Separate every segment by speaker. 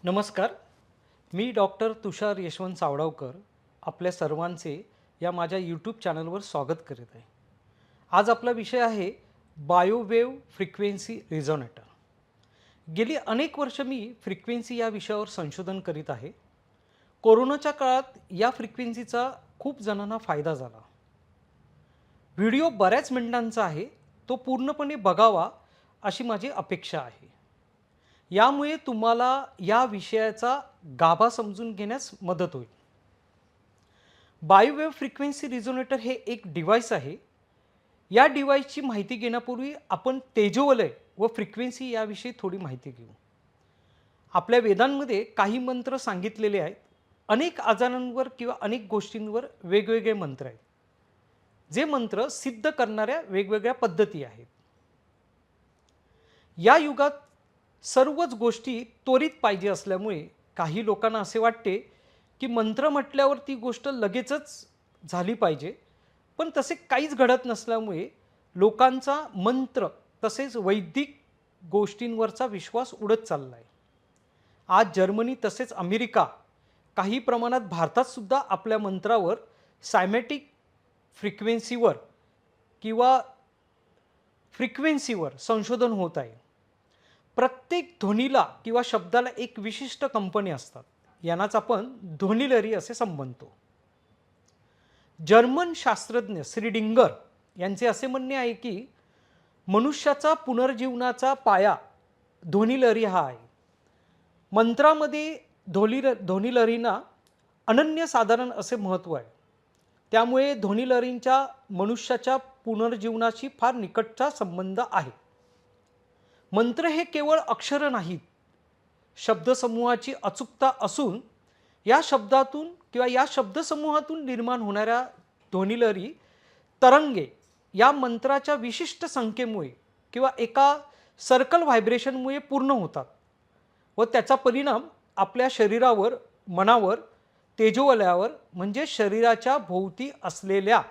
Speaker 1: नमस्कार. मी डॉक्टर तुषार यशवंत सावडावकर आपल्या सर्वांचे या माझ्या यूट्यूब चॅनलवर स्वागत करीत आहे. आज आपला विषय आहे बायोवेव्ह फ्रिक्वेन्सी रिझोनेटर. गेली अनेक वर्ष मी फ्रिक्वेन्सी या विषयावर संशोधन करीत आहे. कोरोनाच्या काळात या फ्रिक्वेन्सीचा खूप जणांना फायदा झाला. व्हिडिओ बऱ्याच मिनिटांचा आहे, तो पूर्णपणे बघावा अशी माझी अपेक्षा आहे. यामुळे तुम्हाला या विषयाचा गाभा समजून घेण्यास मदत होईल. बायोवेव्ह फ्रिक्वेन्सी रिझोनेटर हे एक डिव्हाइस आहे. या डिव्हाइसची माहिती घेण्यापूर्वी आपण तेजोवलय व फ्रिक्वेन्सी याविषयी थोडी माहिती घेऊ. आपल्या वेदांमध्ये काही मंत्र सांगितलेले आहेत. अनेक आजारांवर किंवा अनेक गोष्टींवर वेगवेगळे मंत्र आहेत. जे मंत्र सिद्ध करणाऱ्या वेगवेगळ्या पद्धती आहेत. या युगात सर्वच गोष्टी त्वरित पाहिजे असल्यामुळे काही लोकांना असे वाटते की मंत्र म्हटल्यावर ती गोष्ट लगेचच झाली पाहिजे, पण तसे काहीच घडत नसल्यामुळे लोकांचा मंत्र तसेच वैदिक गोष्टींवरचा विश्वास उडत चालला आहे. आज जर्मनी तसेच अमेरिका, काही प्रमाणात भारतात सुद्धा आपल्या मंत्रावर सायमॅटिक फ्रिक्वेन्सीवर किंवा फ्रिक्वेन्सीवर संशोधन होत आहे. प्रत्येक ध्वनीला किंवा शब्दाला एक विशिष्ट कंपनी असतात. यांनाच आपण ध्वनिलहरी असे संबोधतो. जर्मन शास्त्रज्ञ श्रीडिंगर यांचे असे म्हणणे आहे की मनुष्याचा पुनर्जीवनाचा पाया ध्वनिलहरी हा आहे. मंत्रामध्ये ध्वनिलहरींना अनन्यसाधारण असे महत्त्व आहे. त्यामुळे ध्वनिलहरींच्या मनुष्याच्या पुनर्जीवनाशी फार निकटचा संबंध आहे. मंत्र हे केवळ अक्षर नाहीत, शब्दसमूहाची अचूकता असून या शब्दातून किंवा या शब्दसमूहातून निर्माण होणाऱ्या ध्वनिलहरी तरंगे या मंत्राच्या विशिष्ट संख्येमुळे किंवा एका सर्कल व्हायब्रेशनमुळे पूर्ण होतात व त्याचा परिणाम आपल्या शरीरावर, मनावर, तेजोवलयावर म्हणजे शरीराच्या भोवती असलेल्या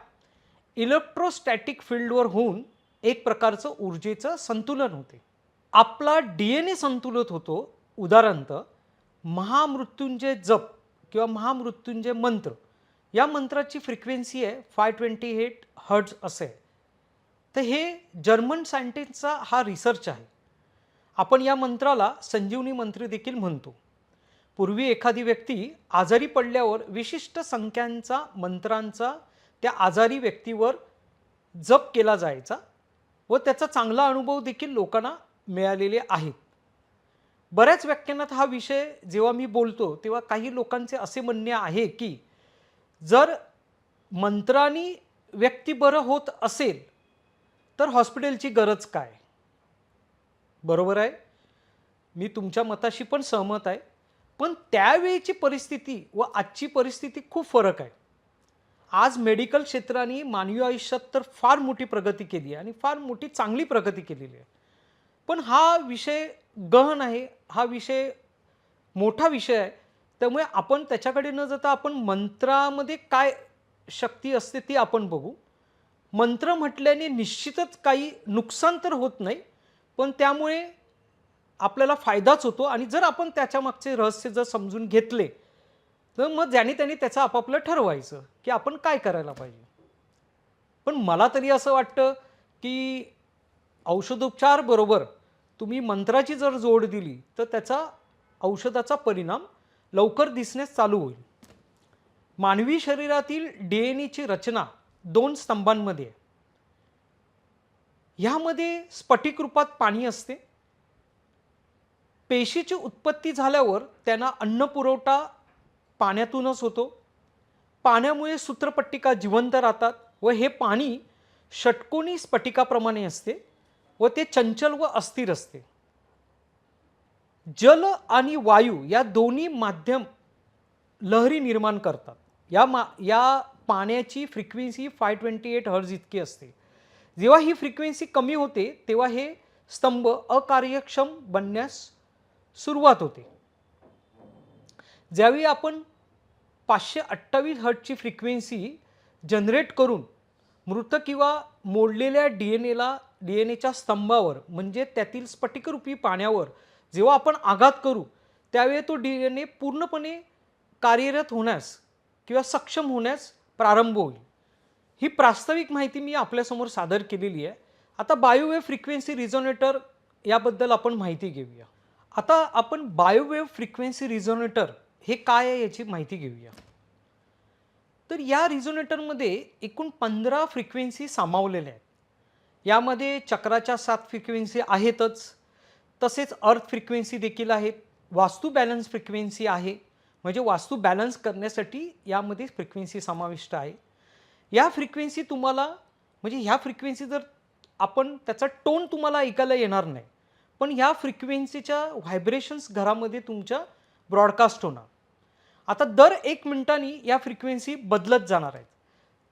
Speaker 1: इलेक्ट्रोस्टॅटिक फील्डवर होऊन एक प्रकारचं ऊर्जेचं संतुलन होते. आपला DNA संतुलित होतो. उदाहरणार्थ महामृत्युंजय जप किंवा महामृत्युंजय मंत्र, या मंत्राची फ्रिक्वेन्सी आहे 528 हर्ट्ज असे. तर हे जर्मन सायंटिस्टचा हा रिसर्च आहे. आपण या मंत्राला संजीवनी मंत्र देखील म्हणतो. पूर्वी एखादी व्यक्ती आजारी पडल्यावर विशिष्ट संख्यांचा मंत्रांचा त्या आजारी व्यक्तीवर जप केला जायचा व त्याचा चांगला अनुभव देखील लोकांना मिळालेले आहेत. बऱ्याच व्याख्यानात हा विषय जेव्हा मी बोलतो तेव्हा काही लोकांचे असे म्हणणे आहे की जर मंत्रांनी व्यक्ती बरं होत असेल तर हॉस्पिटलची गरज काय. बरोबर आहे, मी तुमच्या मताशी पण सहमत आहे. पण त्यावेळीची परिस्थिती व आजची परिस्थिती खूप फरक आहे. आज मेडिकल क्षेत्राने मानवी आयुष्यात तर फार मोठी प्रगती केली आणि फार मोठी चांगली प्रगती केलेली आहे. पण हा विषय गहन आहे, हा विषय मोठा विषय आहे. त्यामुळे आपण त्याच्याकडे न जाता आपण मंत्रामध्ये काय शक्ती असते ती आपण बघू. मंत्र म्हटल्याने निश्चितच काही नुकसान तर होत नाही, पण त्यामुळे आपल्याला फायदाच होतो. आणि जर आपण त्याच्या मागचे रहस्य जर समजून घेतले तर मग ज्याने त्याने त्याचं आपापलं ठरवायचं की आपण काय करायला पाहिजे. पण मला तरी असं वाटतं की औषधोपचार बरोबर तुम्ही मंत्राची जर जोड दिली तर त्याचा औषधाचा परिणाम लवकर दिसण्यास चालू होईल. मानवी शरीरातील DNAची रचना 2 स्तंभांमध्ये आहे. ह्यामध्ये स्फटिक रूपात पाणी असते. पेशीची उत्पत्ती झाल्यावर त्यांना अन्न पुरवठा पाण्यातूनच होतो. पाण्यामुळे सूत्रपट्टिका जिवंत राहतात व हे पाणी षटकोनी स्फटिकाप्रमाणे असते व ते चंचल व अस्थिर असते. जल आणि वायू या दोन्ही माध्यम लहरी निर्माण करतात. या पाण्याची फ्रिक्वेन्सी 528 हर्ट्ज इतकी असते. जेव्हा ही फ्रिक्वेन्सी कमी होते तेव्हा हे स्तंभ अकार्यक्षम बनण्यास सुरुवात होते. ज्यावेळी आपण 528 हर्ट्जची फ्रिक्वेन्सी जनरेट करून मृत किंवा मोडलेल्या DNAच्या स्तंभावर म्हणजे त्यातील स्फटिकरूपी पाण्यावर जेव्हा आपण आघात करू त्यावेळी तो DNA पूर्णपणे कार्यरत होण्यास किंवा सक्षम होण्यास प्रारंभ होईल. ही प्रास्ताविक माहिती मी आपल्यासमोर सादर केलेली आहे. आता बायोवेव्ह फ्रिक्वेन्सी रिझोनेटर याबद्दल आपण माहिती घेऊया. आता आपण बायोवेव्ह फ्रिक्वेन्सी रिझोनेटर हे काय आहे याची माहिती घेऊया. तर या रिझोनेटरमध्ये एकूण 15 फ्रिक्वेन्सी सामावलेल्या आहेत. यामध्ये चक्राच्या 7 फ्रिक्वेन्सी आहेतच, तसेच अर्थ फ्रिक्वेन्सी देखील आहेत. वास्तू बॅलन्स फ्रिक्वेन्सी आहे, म्हणजे वास्तू बॅलन्स करण्यासाठी यामध्ये फ्रिक्वेन्सी समाविष्ट आहे. या फ्रिक्वेन्सी तुम्हाला म्हणजे ह्या फ्रिक्वेन्सी जर आपण त्याचा टोन तुम्हाला ऐकायला येणार नाही, पण ह्या फ्रिक्वेन्सीच्या व्हायब्रेशन्स घरामध्ये तुमच्या ब्रॉडकास्ट होणार. आता दर 1 मिनिटांनी या फ्रिक्वेन्सी बदलत जाणार आहेत.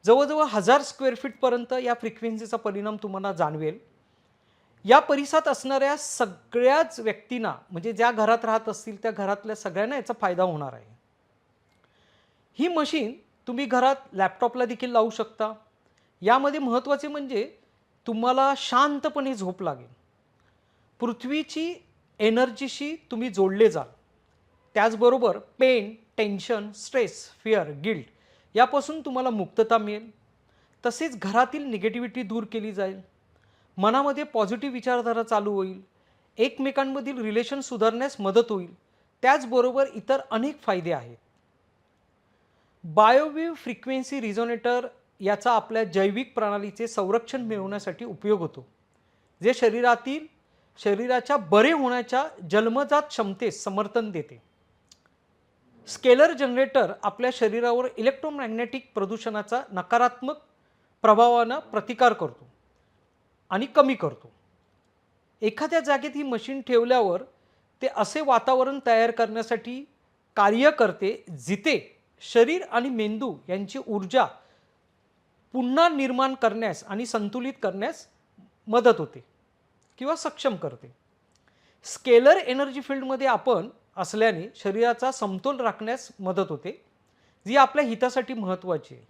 Speaker 1: जवळजवळ 1000 स्क्वेअर फीटपर्यंत या फ्रिक्वेन्सीचा परिणाम तुम्हाला जाणवेल. या परिसरात असणाऱ्या सगळ्याच व्यक्तींना म्हणजे ज्या घरात राहत असतील त्या घरातल्या सगळ्यांना याचा फायदा होणार आहे. ही मशीन तुम्ही घरात लॅपटॉपला देखील लावू शकता. यामध्ये महत्त्वाचे म्हणजे तुम्हाला शांतपणे झोप लागेल. पृथ्वीची एनर्जीशी तुम्ही जोडले जाल. त्याचबरोबर pain, tension, stress, fear, guilt यापासून तुम्हाला मुक्तता मिळेल. तसेच घरातील निगेटिव्हिटी दूर केली जाईल. मनामध्ये पॉझिटिव्ह विचारधारा चालू होईल. एकमेकांमधील रिलेशन सुधारण्यास मदत होईल. त्याचबरोबर इतर अनेक फायदे आहेत. बायोवेव्ह फ्रिक्वेन्सी रिझोनेटर याचा आपल्या जैविक प्रणालीचे संरक्षण मिळवण्यासाठी उपयोग होतो, जे शरीराच्या बरे होण्याच्या जन्मजात क्षमतेस समर्थन देते. स्केलर जनरेटर आपल्या शरीरावर इलेक्ट्रोमॅग्नेटिक प्रदूषणाचा नकारात्मक प्रभावानं प्रतिकार करतो आणि कमी करतो. एखाद्या जागेत ही मशीन ठेवल्यावर ते असे वातावरण तयार करण्यासाठी कार्य करते जिथे शरीर आणि मेंदू यांची ऊर्जा पुन्हा निर्माण करण्यास आणि संतुलित करण्यास मदत होते किंवा सक्षम करते. स्केलर एनर्जी फील्डमध्ये आपण असल्याने शरीराचा समतोल राखण्यास मदत होते, जी आपल्या हितासाठी महत्त्वाची आहे.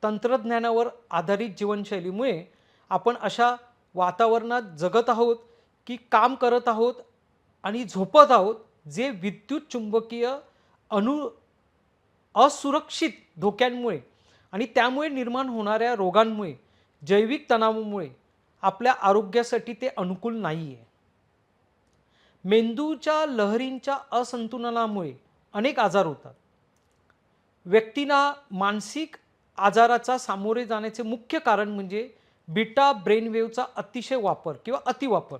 Speaker 1: तंत्रज्ञानावर आधारित जीवनशैलीमुळे आपण अशा वातावरणात जगत आहोत की काम करत आहोत आणि झोपत आहोत, जे विद्युत चुंबकीय असुरक्षित धोक्यांमुळे आणि त्यामुळे निर्माण होणाऱ्या रोगांमुळे, जैविक तणावामुळे आपल्या आरोग्यासाठी ते अनुकूल नाही आहे. मेंदूच्या लहरींच्या असंतुलनामुळे अनेक आजार होतात. व्यक्तींना मानसिक आजाराचा सामोरे जाण्याचे मुख्य कारण म्हणजे बीटा ब्रेनवेव्हचा अतिशय वापर किंवा अतिवापर,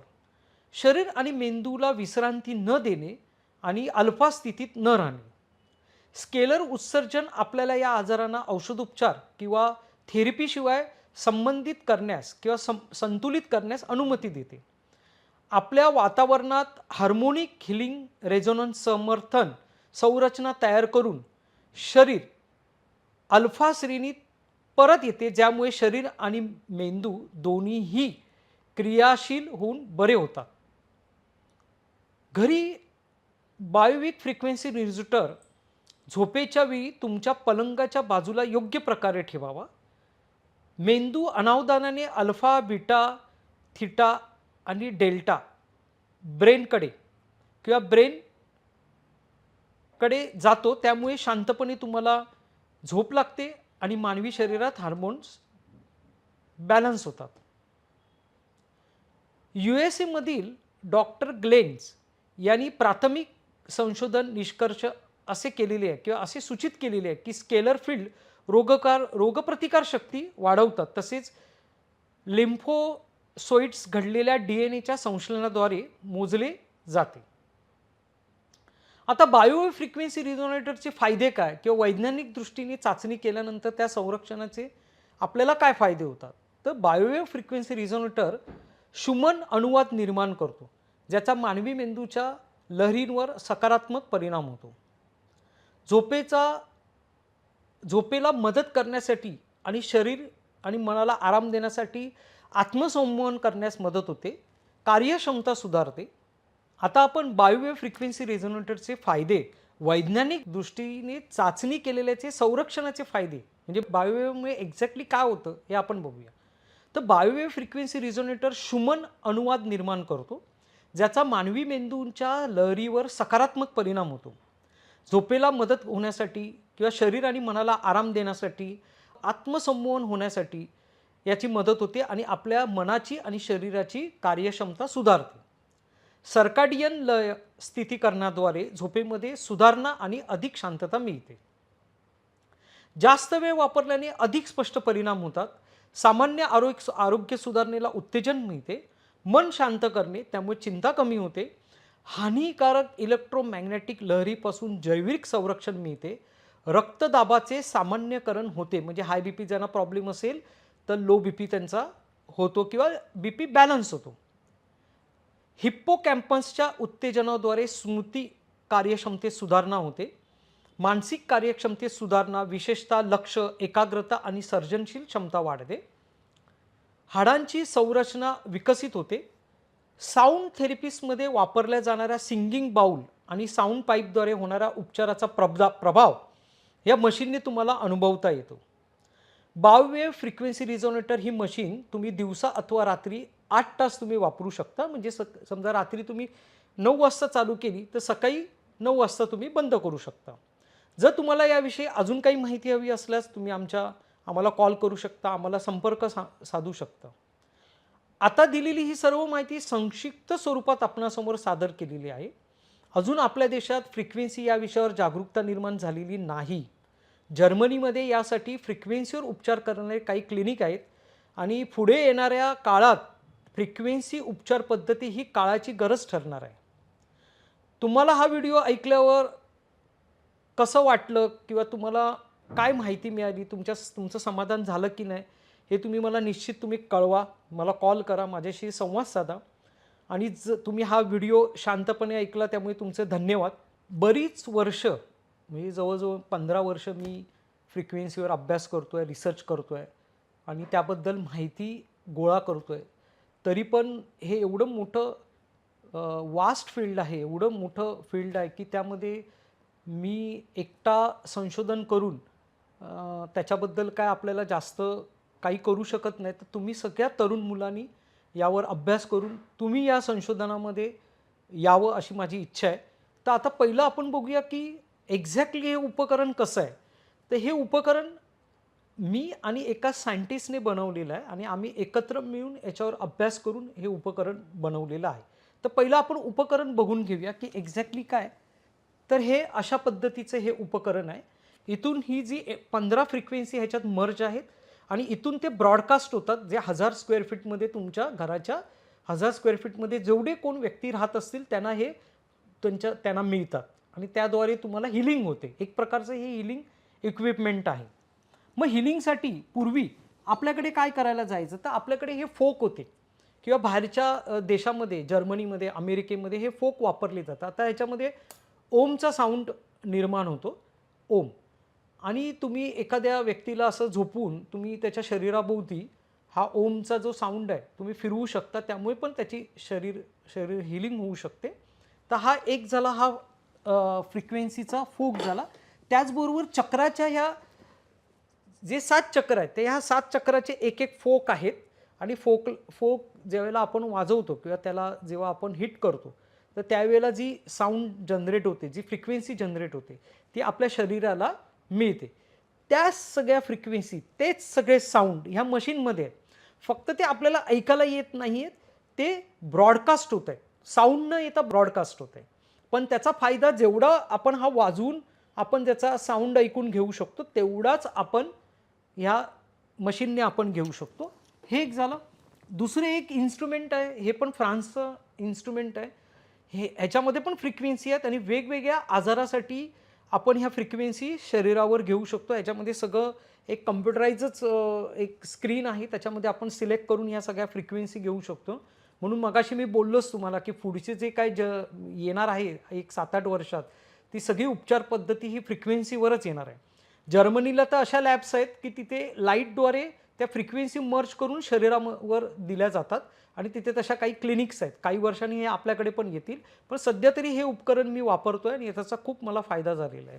Speaker 1: शरीर आणि मेंदूला विश्रांती न देणे आणि अल्फा स्थितीत न राहणे. स्केलर उत्सर्जन आपल्याला या आजारांना औषधोपचार किंवा थेरपीशिवाय संबंधित करण्यास किंवा संतुलित करण्यास अनुमती देते. आपल्या वातावरणात हार्मोनिक हिलिंग रेझोनन्स समर्थन संरचना तयार करून शरीर अल्फा श्रेणीत परत येते, ज्यामुळे शरीर आणि मेंदू दोन्हीही क्रियाशील होऊन बरे होतात. घरी बायोवेव्ह फ्रिक्वेन्सी रिझोनेटर झोपेच्या वेळी तुमच्या पलंगाच्या बाजूला योग्य प्रकारे ठेवावा. मेंदू अनावधानाने अल्फा, बीटा, थीटा आणि डेल्टा ब्रेनकडे जातो, त्यामुळे शांतपणे तुम्हाला झोप लागते आणि मानवी शरीरात हार्मोन्स बॅलन्स होतात. USA मधील डॉक्टर ग्लेन्स यांनी प्राथमिक संशोधन निष्कर्ष असे केलेले आहे किंवा असे सूचित केलेले आहे की स्केलर फील्ड रोगप्रतिकार शक्ती वाढवतात, तसेच लिम्फोसाइट्स घडलेल्या DNAच्या संश्लेषणाद्वारे मोजले जाते. आता बायोवेव्ह फ्रिक्वेन्सी रिझोनेटरचे फायदे काय किंवा वैज्ञानिक दृष्टीने चाचणी केल्यानंतर त्या संरक्षणाचे आपल्याला काय फायदे होतात. तर बायोवेव्ह फ्रिक्वेन्सी रिझोनेटर शुमन अनुवाद निर्माण करतो, ज्याचा मानवी मेंदूच्या लहरींवर सकारात्मक परिणाम होतो. झोपेला मदत करण्यासाठी आणि शरीर आणि मनाला आराम देण्यासाठी आत्मसंमोहन करण्यास मदत होते. कार्यक्षमता सुधारते. आता आपण बायोवेव्ह फ्रिक्वेन्सी रेझोनेटरचे फायदे, वैज्ञानिक दृष्टीने चाचणी केलेल्याचे संरक्षणाचे फायदे म्हणजे बायोवेव्हमुळे एक्झॅक्टली काय होतं हे आपण बघूया. तर बायोवेव्ह फ्रिक्वेन्सी रिझोनेटर शुमन अनुवाद निर्माण करतो, ज्याचा मानवी मेंदूंच्या लहरीवर सकारात्मक परिणाम होतो. झोपेला मदत होण्यासाठी किंवा शरीर आणि मनाला आराम देण्यासाठी, आत्मसंमोहन होण्यासाठी याची मदत होते आणि आपल्या मनाची आणि शरीराची कार्यक्षमता सुधारते. सर्काडियन लय स्थितीकरणाद्वारे झोपेमध्ये सुधारणा आणि अधिक शांतता मिळते. जास्त वेळ वापरल्याने अधिक स्पष्ट परिणाम होतात. सामान्य आरोग्य सुधारणेला उत्तेजन मिळते. मन शांत करणे, त्यामुळे चिंता कमी होते. हानिकारक इलेक्ट्रोमॅग्नेटिक लहरीपासून जैविक संरक्षण मिळते. रक्तदाबाचे सामान्यकरण होते, म्हणजे हाय बी पी ज्यांना प्रॉब्लेम असेल तर लो बी पी त्यांचा होतो किंवा बी पी बॅलन्स होतो. हिप्पोकॅम्पसच्या उत्तेजनाद्वारे स्मृती कार्यक्षमतेत सुधारणा होते. मानसिक कार्यक्षमतेत सुधारणा, विशेषतः लक्ष, एकाग्रता आणि सर्जनशील क्षमता वाढते. हाडांची संरचना विकसित होते. साऊंड थेरपिस्टमध्ये वापरल्या जाणाऱ्या सिंगिंग बाऊल आणि साऊंड पाईपद्वारे होणाऱ्या उपचाराचा प्रभाव या मशीनने तुम्हाला अनुभवता येतो. बाववेव्ह फ्रिक्वेन्सी रिझोनेटर ही मशीन तुम्ही दिवसा अथवा रात्री 8 तास तुम्ही वापरू शकता. म्हणजे समजा रात्री तुम्ही 9 वाजता चालू केली तर सकाळी 9 वाजता तुम्ही बंद करू शकता. जर तुम्हाला याविषयी अजून काही माहिती हवी असल्यास तुम्ही आम्हाला कॉल करू शकता, आम्हाला संपर्क साधू शकता. आता दिलेली ही सर्व माहिती संक्षिप्त स्वरूपात आपणासमोर सादर केलेली आहे. अजून आपल्या देशात फ्रिक्वेन्सी या विषयावर जागरूकता निर्माण झालेली नाही. जर्मनीमध्ये यासाठी फ्रिक्वेन्सीवर उपचार करणारे काही क्लिनिक आहेत आणि पुढे येणाऱ्या काळात फ्रिक्वेन्सी उपचार पद्धती ही काळाची गरज ठरणार आहे. तुम्हाला हा व्हिडिओ ऐकल्यावर कसं वाटलं किंवा तुम्हाला काय माहिती मिळाली, तुमचं समाधान झालं की नाही हे तुम्ही मला निश्चित कळवा. मला कॉल करा, माझ्याशी संवाद साधा. आणि तुम्ही हा व्हिडिओ शांतपणे ऐकला त्यामुळे तुमचे धन्यवाद. बरीच वर्ष म्हणजे जवळजवळ 15 वर्ष मी फ्रिक्वेन्सीवर अभ्यास करतो आहे, रिसर्च करतो आहे आणि त्याबद्दल माहिती गोळा करतो आहे. तरी पण हे एवढं मोठं वास्ट फील्ड आहे, एवढं मोठं फील्ड आहे की त्यामध्ये मी एकटा संशोधन करून त्याच्याबद्दल काय आपल्याला जास्त काही करू शकत नाही. तर तुम्ही सगळ्या तरुण मुलांनी यावर अभ्यास करून तुम्ही या संशोधनामध्ये यावं अशी माझी इच्छा आहे. तर आता पहिलं आपण बघूया की एक्झॅक्टली हे उपकरण कसं आहे. तर हे उपकरण मी आणि एका सायंटिस्टने बनवलेलं आहे आणि आम्ही एकत्र मिळून याच्यावर अभ्यास करून हे उपकरण बनवलेलं आहे. तर पहिलं आपण उपकरण बघून घेऊया की एक्झॅक्टली काय. तर हे अशा पद्धतीचं हे उपकरण आहे. इथून ही जी 15 फ्रिक्वेन्सी ह्याच्यात मर्ज आहेत आणि इथून ते ब्रॉडकास्ट होतात, जे 1000 स्क्वेअर फीटमध्ये तुमच्या घराच्या 1000 स्क्वेअर फीटमध्ये जेवढे कोण व्यक्ती राहत असतील त्यांना हे त्यांना मिळतात आणि त्याद्वारे तुम्हाला हिलिंग होते. एक प्रकारचं हे हिलिंग इक्विपमेंट आहे. मग हिलिंगसाठी पूर्वी आपल्याकडे काय करायला जायचं, तर आपल्याकडे हे फोक होते किंवा बाहेरच्या देशामध्ये जर्मनीमध्ये अमेरिकेमध्ये हे फोक वापरले जातात. आता ह्याच्यामध्ये ओमचा साऊंड निर्माण होतो, ओम. आणि तुम्ही एखाद्या व्यक्तीला असं झोपून तुम्ही त्याच्या शरीराभोवती हा ओमचा जो साऊंड आहे तुम्ही फिरवू शकता, त्यामुळे पण त्याची शरीर हिलिंग होऊ शकते. तर हा एक झाला हा फ्रिक्वेन्सीचा फोक झाला. त्याचबरोबर चक्राच्या ह्या जे 7 चक्र आहेत ते ह्या 7 चक्राचे एक एक फोक आहेत आणि फोक ज्यावेळेला आपण वाजवतो किंवा त्याला जेव्हा आपण हिट करतो तर त्यावेळेला जी साऊंड जनरेट होते, जी फ्रिक्वेन्सी जनरेट होते ती आपल्या शरीराला मिळते. त्या सगळ्या फ्रिक्वेन्सी, तेच सगळे साऊंड ह्या मशीनमध्ये आहेत. फक्त ते आपल्याला ऐकायला येत नाही आहेत, ते ब्रॉडकास्ट होत आहे. साऊंड न येता ब्रॉडकास्ट होत आहे. पण त्याचा फायदा जेवढा आपण हा वाजवून आपण त्याचा साऊंड ऐकून घेऊ शकतो तेवढाच आपण ह्या मशीनने आपण घेऊ शकतो. हे एक झालं. दुसरे एक इन्स्ट्रुमेंट आहे, हे पण फ्रान्सचं इन्स्ट्रुमेंट आहे. ह्याच्यामध्ये पण फ्रिक्वेन्सी आहेत आणि वेगवेगळ्या आजारासाठी आपण ह्या फ्रिक्वेन्सी शरीरावर घेऊ शकतो. याच्यामध्ये सगळं एक कम्प्युटराइजच एक स्क्रीन आहे, त्याच्यामध्ये आपण सिलेक्ट करून ह्या सगळ्या फ्रिक्वेन्सी घेऊ शकतो. म्हणून मगाशी मी बोललोच तुम्हाला की पुढचे जे काय येणार आहे एक 7-8 वर्षात ती सगळी उपचार पद्धती ही फ्रिक्वेन्सीवरच येणार आहे. जर्मनीला तर अशा लॅब्स आहेत की तिथे लाईटद्वारे त्या फ्रिक्वेन्सी मर्ज करून शरीरावर दिल्या जातात आणि तिथे तशा काही क्लिनिक्स आहेत. काही वर्षांनी हे आपल्याकडे पण येतील, पण सध्या तरी हे उपकरण मी वापरतो आहे आणि याचा खूप मला फायदा झालेला आहे.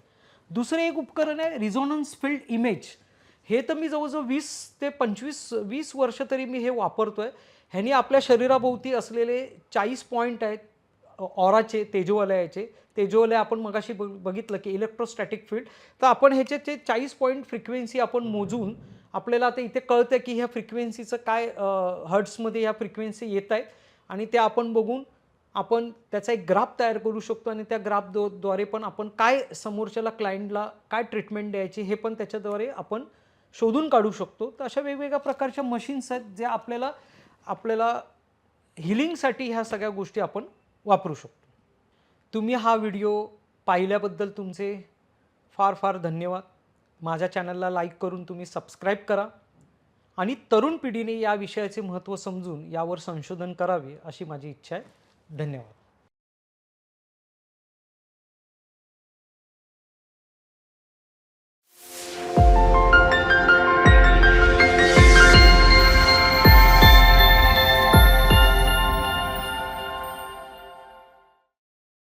Speaker 1: दुसरे एक उपकरण आहे रिझोनन्स फील्ड इमेज. हे तर मी जवळजवळ 20 ते 20 वर्ष तरी मी हे वापरतो आहे. ह्यानी आपल्या शरीराभोवती असलेले 40 पॉईंट आहेत ऑराचे, तेजोवलयाचे. तेजोवलय आपण मगाशी बघितलं की इलेक्ट्रोस्टॅटिक फील्ड. तर आपण ह्याचे ते 40 पॉईंट फ्रिक्वेन्सी आपण मोजून आपल्याला आता इथे कळतं की ह्या फ्रिक्वेन्सीचं काय हर्ट्झमध्ये ह्या फ्रिक्वेन्सी येत आहेत आणि त्या आपण बघून आपण त्याचा एक ग्राफ तयार करू शकतो आणि त्या द्वारे पण आपण काय समोरच्याला क्लायंटला काय ट्रीटमेंट द्यायची हे पण त्याच्याद्वारे आपण शोधून काढू शकतो. तर अशा वेगवेगळ्या प्रकारच्या मशीन्स आहेत जे आपल्याला आपल्याला हिलिंगसाठी ह्या सगळ्या गोष्टी आपण वापरू शकतो. तुम्ही हा व्हिडिओ पाहिल्याबद्दल तुमचे फार फार धन्यवाद. माझ्या चॅनलला लाईक करून तुम्ही सबस्क्राईब करा आणि तरुण पिढीने या विषयाचे महत्त्व समजून यावर संशोधन करावे अशी माझी इच्छा आहे. धन्यवाद.